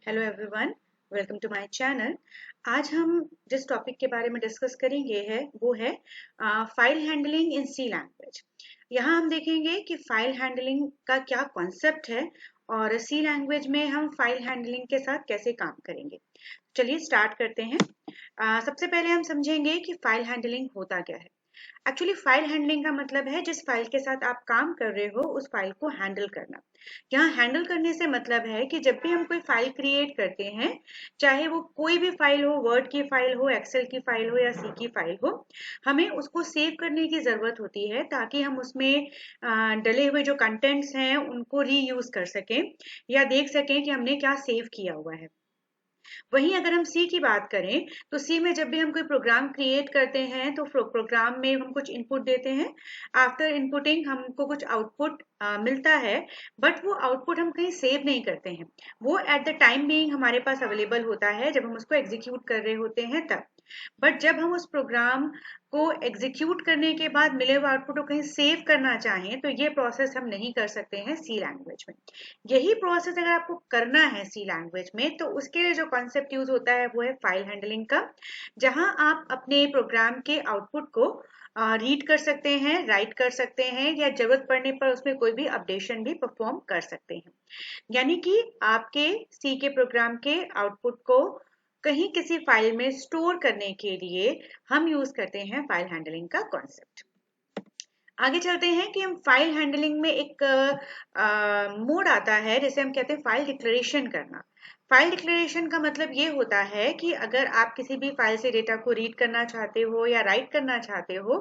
Hello everyone, welcome to my channel. आज हम जिस टॉपिक के बारे में डिस्कस करेंगे वो है file handling in C language. यहाँ हम देखेंगे कि फाइल हैंडलिंग का क्या कॉन्सेप्ट है और सी लैंग्वेज में हम फाइल हैंडलिंग के साथ कैसे काम करेंगे। चलिए स्टार्ट करते हैं। सबसे पहले हम समझेंगे कि फाइल हैंडलिंग होता क्या है। एक्चुअली फाइल हैंडलिंग का मतलब है जिस फाइल के साथ आप काम कर रहे हो उस फाइल को हैंडल करना। यहाँ हैंडल करने से मतलब है कि जब भी हम कोई फाइल क्रिएट करते हैं, चाहे वो कोई भी फाइल हो, वर्ड की फाइल हो, एक्सेल की फाइल हो या सी की फाइल हो, हमें उसको सेव करने की जरूरत होती है ताकि हम उसमें डले हुए जो कंटेंट्स हैं उनको रीयूज कर सकें या देख सकें कि हमने क्या सेव किया हुआ है। वहीं अगर हम सी की बात करें तो सी में जब भी हम कोई प्रोग्राम क्रिएट करते हैं तो प्रोग्राम में हम कुछ इनपुट देते हैं। आफ्टर इनपुटिंग हमको कुछ आउटपुट मिलता है, बट वो आउटपुट हम कहीं सेव नहीं करते हैं। वो एट द टाइम बीइंग हमारे पास अवेलेबल होता है जब हम उसको एग्जीक्यूट कर रहे होते हैं तब। बट जब हम उस प्रोग्राम को एग्जीक्यूट करने के बाद मिले हुए आउटपुट को कहीं सेव करना चाहें तो ये प्रोसेस हम नहीं कर सकते हैं सी लैंग्वेज में। यही प्रोसेस अगर आपको करना है सी लैंग्वेज में तो उसके लिए जो कॉन्सेप्ट यूज होता है वो है फाइल हैंडलिंग का, जहां आप अपने प्रोग्राम के आउटपुट को रीड कर सकते हैं, राइट कर सकते हैं या जरूरत पड़ने पर उसमें कोई भी अपडेशन भी परफॉर्म कर सकते हैं। यानी कि आपके सी के प्रोग्राम के आउटपुट को कहीं किसी फाइल में स्टोर करने के लिए हम यूज करते हैं फाइल हैंडलिंग का कॉन्सेप्ट। आगे चलते हैं कि हम फाइल हैंडलिंग में एक मोड आता है जिसे हम कहते हैं फाइल डिक्लेरेशन करना। फाइल डिक्लेरेशन का मतलब ये होता है कि अगर आप किसी भी फाइल से डेटा को रीड करना चाहते हो या राइट करना चाहते हो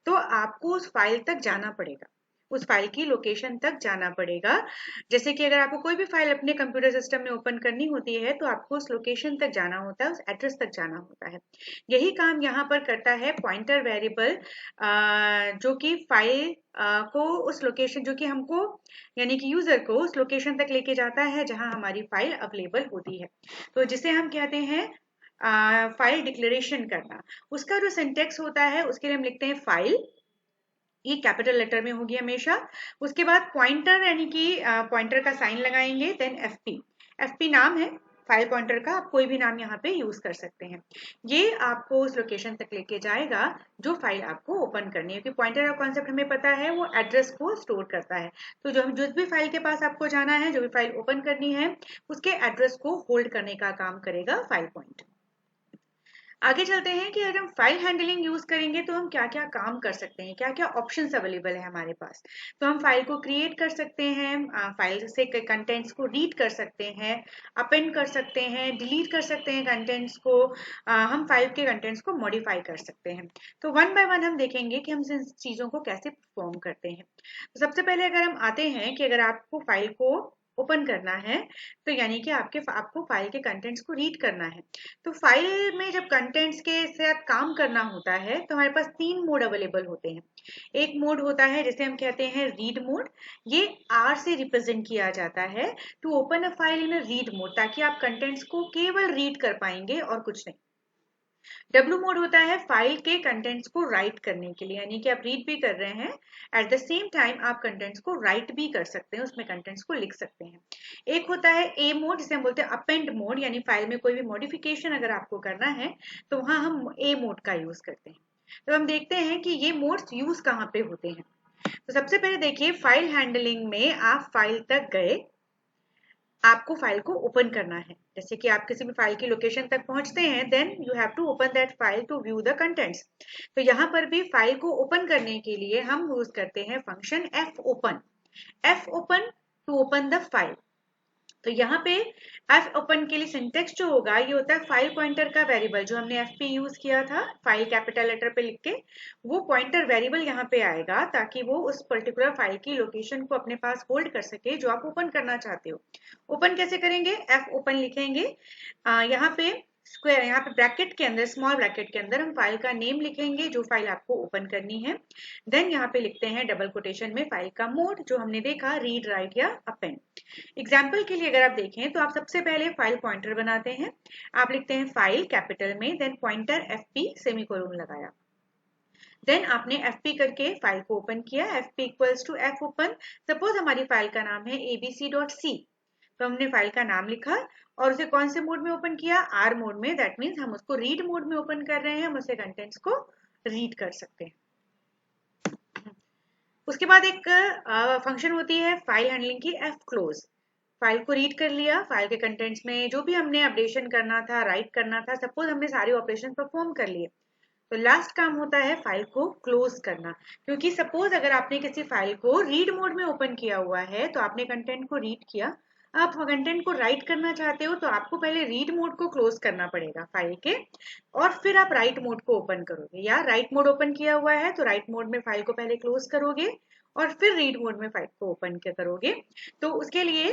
तो आपको उस फाइल तक जाना पड़ेगा, उस फाइल की लोकेशन तक जाना पड़ेगा। जैसे कि अगर आपको कोई भी फाइल अपने कंप्यूटर सिस्टम में ओपन करनी होती है तो आपको उस लोकेशन तक जाना होता है, उस एड्रेस तक जाना होता है। यही काम यहाँ पर करता है पॉइंटर वेरिएबल, जो कि फाइल को उस लोकेशन जो कि हमको यानी कि यूजर को उस लोकेशन तक लेके जाता है जहां हमारी फाइल अवेलेबल होती है, तो जिसे हम कहते हैं फाइल डिक्लेरेशन करना। उसका जो सिंटेक्स होता है उसके लिए हम लिखते हैं फाइल, ये कैपिटल लेटर में होगी हमेशा। उसके बाद पॉइंटर यानी कि पॉइंटर का साइन लगाएंगे, देन एफपी। एफपी नाम है फाइल पॉइंटर का, आप कोई भी नाम यहाँ पे यूज कर सकते हैं। ये आपको उस लोकेशन तक लेके जाएगा जो फाइल आपको ओपन करनी है, क्योंकि पॉइंटर का कॉन्सेप्ट हमें पता है, वो एड्रेस को स्टोर करता है। तो जो जिस भी फाइल के पास आपको जाना है, जो भी फाइल ओपन करनी है, उसके एड्रेस को होल्ड करने का काम करेगा फाइल पॉइंटर। आगे चलते हैं कि अगर हम फाइल हैंडलिंग यूज करेंगे तो हम क्या क्या काम कर सकते हैं, क्या क्या ऑप्शंस अवेलेबल है हमारे पास। तो हम फाइल को क्रिएट कर सकते हैं, फाइल से कंटेंट्स को रीड कर सकते हैं, अपेंड कर सकते हैं, डिलीट कर सकते हैं कंटेंट्स को, हम फाइल के कंटेंट्स को मॉडिफाई कर सकते हैं। तो वन बाय वन हम देखेंगे कि हम इन चीजों को कैसे परफॉर्म करते हैं। तो सबसे पहले अगर हम आते हैं कि अगर आपको फाइल को ओपन करना है तो यानी कि आपको फाइल के कंटेंट्स को रीड करना है। तो फाइल में जब कंटेंट्स के साथ काम करना होता है तो हमारे पास तीन मोड अवेलेबल होते हैं। एक मोड होता है जिसे हम कहते हैं रीड मोड, ये आर से रिप्रेजेंट किया जाता है, to open a file in a read mode, ताकि आप कंटेंट्स को केवल रीड कर पाएंगे और कुछ नहीं। डब्ल्यू मोड होता है फाइल के कंटेंट्स को राइट करने के लिए, यानी कि आप रीड भी कर रहे हैं, एट द सेम टाइम आप कंटेंट्स को राइट भी कर सकते हैं, उसमें कंटेंट्स को लिख सकते हैं। एक होता है ए मोड जिसे हम बोलते हैं अपेंड मोड, यानी फाइल में कोई भी मॉडिफिकेशन अगर आपको करना है तो वहां हम ए मोड का यूज करते हैं। तो हम देखते हैं कि ये मोड्स यूज कहाँ पे होते हैं। तो सबसे पहले देखिए, फाइल हैंडलिंग में आप फाइल तक गए, आपको फाइल को ओपन करना है। जैसे कि आप किसी भी फाइल की लोकेशन तक पहुंचते हैं, then you have to open that file to view the contents. तो यहाँ पर भी फाइल को ओपन करने के लिए हम यूज करते हैं function F open. F open to open the file. तो यहाँ पे एफ ओपन के लिए सिंटेक्स जो होगा ये होता है फाइल पॉइंटर का वेरिएबल, जो हमने एफ पे यूज किया था फाइल कैपिटल लेटर पे लिख के, वो पॉइंटर वेरिएबल यहाँ पे आएगा ताकि वो उस पर्टिकुलर फाइल की लोकेशन को अपने पास होल्ड कर सके जो आप ओपन करना चाहते हो। ओपन कैसे करेंगे, एफ ओपन लिखेंगे, यहाँ पे स्क्वायर, यहाँ पे ब्रैकेट के अंदर, स्मॉल ब्रैकेट के अंदर हम फाइल का नेम लिखेंगे जो फाइल आपको ओपन करनी है। देन यहाँ पे लिखते हैं डबल कोटेशन में फाइल का मोड, जो हमने देखा रीड, राइट या अपेंड। एग्जाम्पल के लिए अगर आप देखें तो आप सबसे पहले फाइल पॉइंटर बनाते हैं, आप लिखते हैं फाइल कैपिटल में, then pointer F P semicolon लगाया, देन आपने एफ पी करके फाइल को ओपन किया, F P equals to F open. Suppose हमारी फाइल का नाम है abc.c, तो हमने फाइल का नाम लिखा और उसे कौन से मोड में ओपन किया, आर मोड में। दैट मीन्स हम उसको रीड मोड में ओपन कर रहे हैं, हम उससे कंटेंट्स को रीड कर सकते हैं। उसके बाद एक फंक्शन होती है फाइल हैंडलिंग की, एफ क्लोज। फाइल को रीड कर लिया, फाइल के कंटेंट्स में जो भी हमने अपडेशन करना था, राइट करना था, सपोज हमने सारे ऑपरेशन परफॉर्म कर लिए, तो लास्ट काम होता है फाइल को क्लोज करना। क्योंकि सपोज अगर आपने किसी फाइल को रीड मोड में ओपन किया हुआ है, तो आपने कंटेंट को रीड किया, आप कंटेंट को राइट करना चाहते हो, तो आपको पहले रीड मोड को क्लोज करना पड़ेगा फाइल के, और फिर आप राइट मोड को ओपन करोगे। या राइट मोड ओपन किया हुआ है तो राइट मोड में फाइल को पहले क्लोज करोगे और फिर रीड मोड में फाइल को ओपन करोगे। तो उसके लिए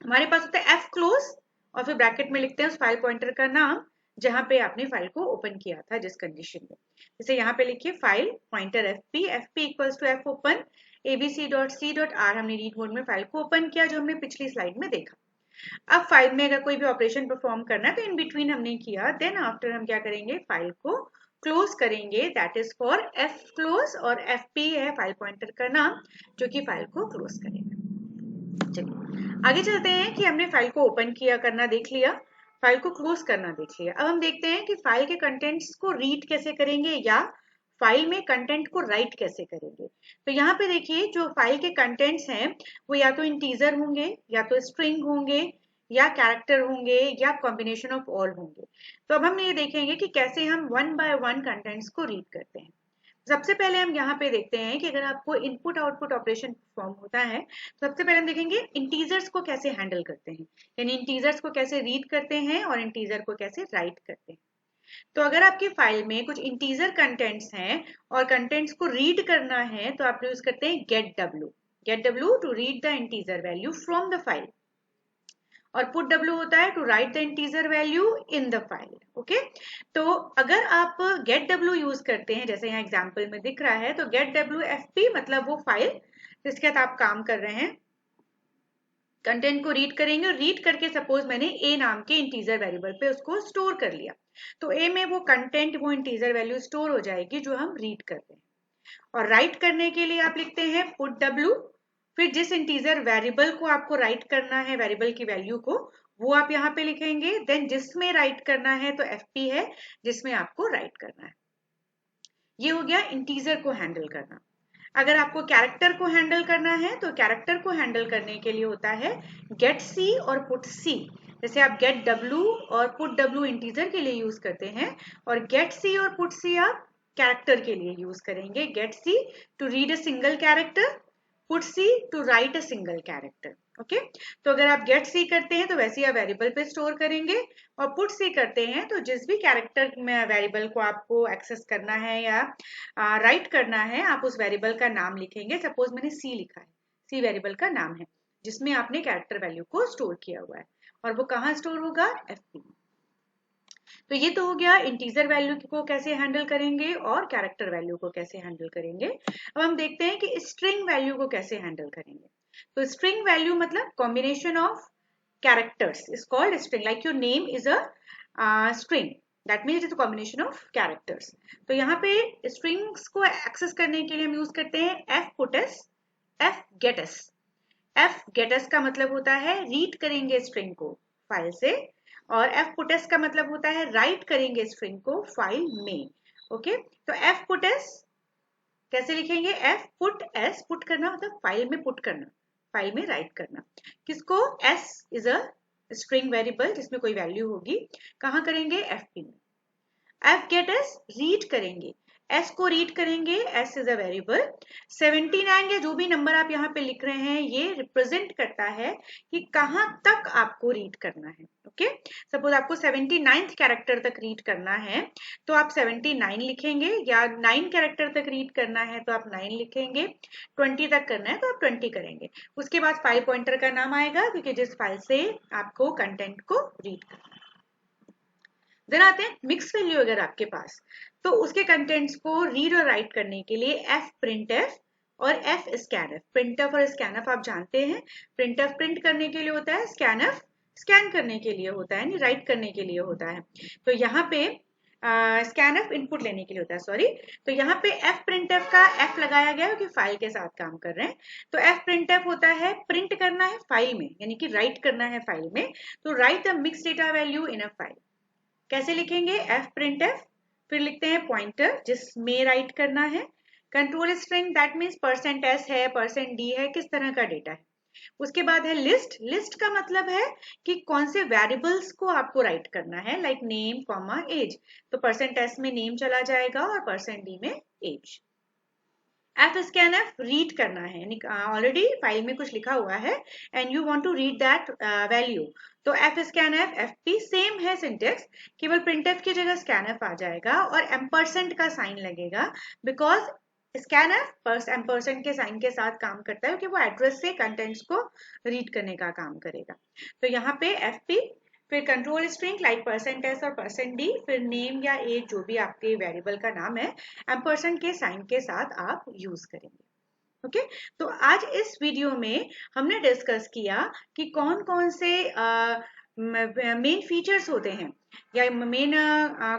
हमारे पास होता है एफ क्लोज और फिर ब्रैकेट में लिखते हैं उस फाइल पॉइंटर का नाम जहां पे आपने फाइल को ओपन किया था, जिस कंडीशन में। जैसे यहाँ पे लिखिए file pointer F P equals to F open abc.c.r। हमने रीड मोड में फाइल को ओपन किया, जो हमने पिछली स्लाइड में देखा। अब फाइल में अगर कोई भी ऑपरेशन परफॉर्म करना है तो इन बिटवीन हमने किया, देन आफ्टर हम क्या करेंगे, फाइल को क्लोज करेंगे। That is for F close, और एफ पी है फाइल पॉइंटर का नाम जो कि फाइल को क्लोज करेगा। चलिए आगे चलते हैं कि हमने फाइल को ओपन किया करना देख लिया, फाइल को क्लोज करना देख लिया। अब हम देखते हैं कि फाइल के कंटेंट्स को रीड कैसे करेंगे या फाइल में कंटेंट को राइट कैसे करेंगे। तो यहाँ पे देखिए जो फाइल के कंटेंट्स हैं वो या तो इंटीजर होंगे, या तो स्ट्रिंग होंगे, या कैरेक्टर होंगे, या कॉम्बिनेशन ऑफ ऑल होंगे। तो अब हम ये देखेंगे कि कैसे हम वन बाय वन कंटेंट्स को रीड करते हैं। सबसे पहले हम यहाँ पे देखते हैं कि अगर आपको इनपुट आउटपुट ऑपरेशन परफॉर्म होता है, तो सबसे पहले हम देखेंगे इंटीजर्स को कैसे हैंडल करते हैं, यानी इंटीजर्स को कैसे रीड करते हैं और इंटीजर को कैसे राइट करते हैं। तो अगर आपकी फाइल में कुछ इंटीजर कंटेंट्स हैं और कंटेंट्स को रीड करना है, तो आप यूज करते हैं get W to read the integer value from the file, और पुट डब्ल्यू होता है to write the integer value in the file. Okay, तो अगर आप गेट डब्ल्यू यूज करते हैं, जैसे यहाँ एग्जांपल में दिख रहा है, तो गेट डब्ल्यू एफ पी मतलब वो फाइल जिसके साथ आप काम कर रहे हैं, कंटेंट को रीड करेंगे, और रीड करके सपोज मैंने ए नाम के इंटीजर वेरिएबल पे उसको स्टोर कर लिया, तो ए में वो कंटेंट, वो इंटीजर वैल्यू स्टोर हो जाएगी जो हम रीड करते हैं। और राइट करने के लिए आप लिखते हैं पुट डब्ल्यू, फिर जिस इंटीजर वेरिएबल को आपको राइट करना है, वेरिएबल की वैल्यू को, वो आप यहाँ पे लिखेंगे। देन जिसमें राइट करना है तो एफ पी है जिसमें आपको राइट करना है। ये हो गया इंटीजर को हैंडल करना। अगर आपको कैरेक्टर को हैंडल करना है तो कैरेक्टर को हैंडल करने के लिए होता है गेट सी और पुट सी। जैसे आप गेट डब्ल्यू और पुट डब्ल्यू इंटीजर के लिए यूज करते हैं, और गेट सी और पुट सी आप कैरेक्टर के लिए यूज करेंगे। Get C to read a single character, put C to write a single character. Okay, तो अगर आप गेट सी करते हैं तो वैसे ही आप वेरिएबल पे स्टोर करेंगे, और पुट सी करते हैं तो जिस भी कैरेक्टर में वेरिएबल को आपको एक्सेस करना है या राइट करना है, आप उस वेरिएबल का नाम लिखेंगे। सपोज मैंने सी लिखा है, सी वेरिएबल का नाम है जिसमें आपने कैरेक्टर वैल्यू को स्टोर किया हुआ है, और वो कहाँ स्टोर होगा, एफ पी। तो ये तो हो गया इंटीजर वैल्यू को कैसे हैंडल करेंगे और कैरेक्टर वैल्यू को कैसे हैंडल करेंगे। अब हम देखते हैं कि स्ट्रिंग वैल्यू को कैसे हैंडल करेंगे। तो स्ट्रिंग वैल्यू मतलब combination of characters is called string, like your name is a string, that means it's a combination of characters. तो यहाँ पे स्ट्रिंग्स को एक्सेस करने के लिए हम यूज करते हैं F put S, F get S. F get S का मतलब होता है रीड करेंगे स्ट्रिंग को फाइल से, और एफ पुट एस का मतलब होता है राइट करेंगे स्ट्रिंग को फाइल में। ओके, तो एफ पुट एस कैसे लिखेंगे, एफ पुट एस, पुट करना मतलब फाइल में पुट करना, फाइल में राइट करना। किसको, S is a string variable जिसमें कोई वैल्यू होगी, कहाँ करेंगे, एफ पी में। एफ गेट एस रीड करेंगे, एस को रीड करेंगे, एस इज अ वेरिएबल। 79 या जो भी नंबर आप यहाँ पे लिख रहे हैं ये रिप्रेजेंट करता है कि कहाँ तक आपको रीड करना है। ओके, सपोज आपको 79th कैरेक्टर तक रीड करना है तो आप 79 लिखेंगे, या 9 कैरेक्टर तक रीड करना है तो आप 9 लिखेंगे, 20 तक करना है तो आप 20 करेंगे। उसके बाद फाइल पॉइंटर का नाम आएगा क्योंकि जिस फाइल से आपको कंटेंट को रीड करना है। देन आते हैं मिक्स वैल्यू अगर आपके पास, तो उसके कंटेंट्स को रीड और राइट करने के लिए एफ प्रिंट एफ और F scan F. Print F और स्कैन एफ आप जानते हैं, प्रिंट एफ प्रिंट करने के लिए होता है, स्कैन एफ स्कैन करने के लिए होता है, यानी राइट करने के लिए होता है। तो यहाँ पे स्कैनफ इनपुट लेने के लिए होता है, सॉरी। तो यहाँ पे एफ प्रिंटफ का एफ लगाया गया है क्योंकि फाइल के साथ काम कर रहे हैं। तो एफ प्रिंटफ होता है प्रिंट करना है फाइल में, यानी कि राइट करना है फाइल में। तो right the mix data value in a file. कैसे लिखेंगे? एफ प्रिंटफ, फिर लिखते हैं पॉइंटर जिसमें राइट करना है, control string that means %s है, %d है, किस तरह का डेटा है। उसके बाद है लिस्ट। लिस्ट का मतलब है कि कौन से वेरिएबल्स को आपको राइट करना है, लाइक नेम कॉमा एज। तो %s में नेम चला जाएगा और %d में age. F scan F read करना है, यानी ऑलरेडी फाइल में कुछ लिखा हुआ है and you want to read that value. तो F scan F F P same है सिंटेक्स, केवल प्रिंटफ की जगह स्कैन एफ आ जाएगा और एम्परसेंड का साइन लगेगा, बिकॉज स्कैन एफ एम्परसेंड के साइन के साथ काम करता है क्योंकि वो एड्रेस से कंटेंट्स को रीड करने का काम करेगा। तो यहाँ पे एफ पी, फिर कंट्रोल स्ट्रिंग लाइक %s और %d, फिर नेम या एज जो भी आपके वेरिएबल का नाम है, एम्परसेंड के साइन के साथ आप यूज करेंगे। ओके तो आज इस वीडियो में हमने डिस्कस किया कि कौन कौन से मेन फीचर्स होते हैं या मेन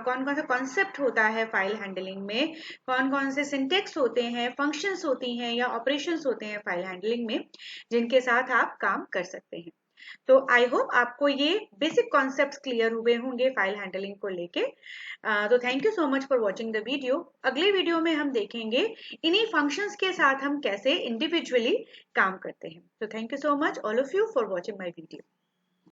कौन कौन सा कॉन्सेप्ट होता है फाइल हैंडलिंग में, कौन कौन से सिंटेक्स होते हैं, फंक्शंस होती हैं या ऑपरेशंस होते हैं फाइल हैंडलिंग में, जिनके साथ आप काम कर सकते हैं। तो आई होप आपको ये बेसिक कॉन्सेप्ट्स क्लियर हुए होंगे फाइल हैंडलिंग को लेके। तो thank you so much for watching the video. अगले वीडियो में हम देखेंगे इन्हीं फंक्शंस के साथ हम कैसे इंडिविजुअली काम करते हैं। तो thank you so much all of you for watching my video.